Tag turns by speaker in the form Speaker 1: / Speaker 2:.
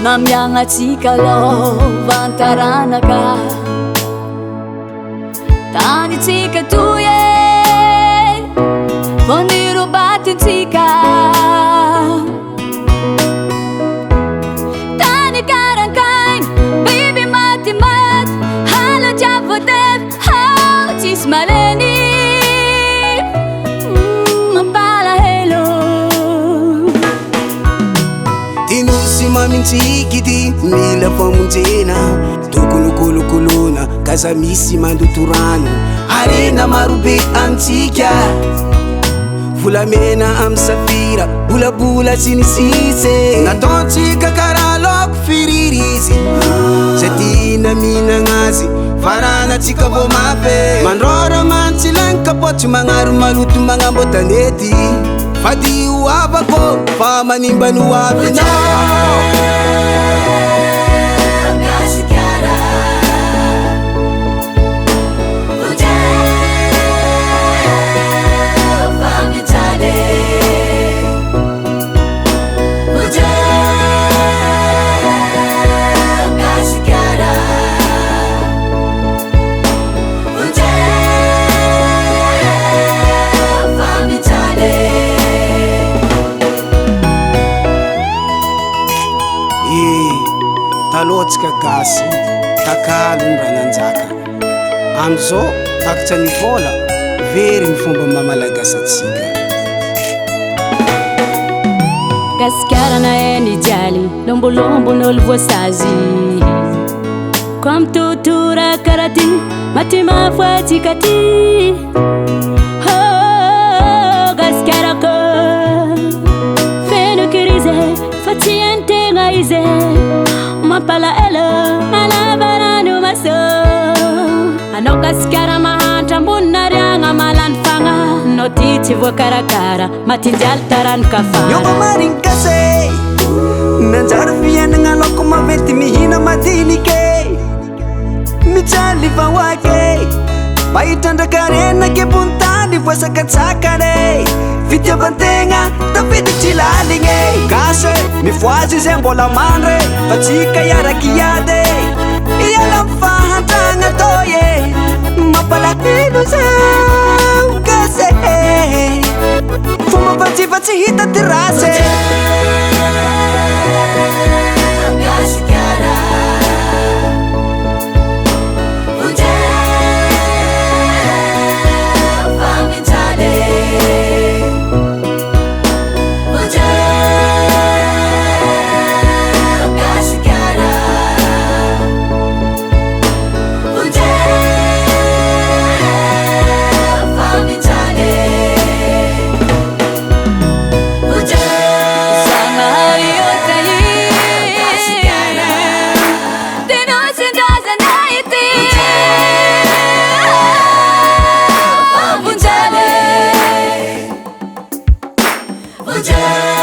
Speaker 1: Namiagnatsika lovantaranaka tanitsika toye vao nirobatintsika tany karankainy biby matimaty halajavotevy hao tsisy maleny mampalahelo
Speaker 2: tinosy mamintsikity mila famonjena tokony kolokolona kaza misy mandotorano arena marobe antsika volamena amy safira bolabola sinisise nataontsika karaha loko firirizy zay tina minagnazy faranatsika vo mafe mandrora mantsilagny kapotsy magnaro maloto magnambo tanety fady oavako fa manimba no avinao talotsika gasy takalony rananjaka amizao takitra ny vola very ny fomba mamalagasatsika
Speaker 1: Gaskarana eny ijaly lombolombon'olo voasazy ko amy totora karaha ty maty mafoatsika ty gaskarako feno kirize fa tsy antegna ize mampalaelo malavarano maso anao gaskara mahantra ambonina riagna malany fagna nao ty tsy voakarakara matinjaly tarano kafa
Speaker 2: yongo mariny kase nanjary fiainagna loko mavety mihina madinike mijaly vahoake bahitrandrakarenake bontany voasakatsakane fitiavantegna tafiditsy laligne gasy mivoazy zay mbola mandre fa tsika iaraky iady iala mifahantragna toye mampalahelo zao gasy fomba vatsivatsy hita ty rasy
Speaker 1: Yeah.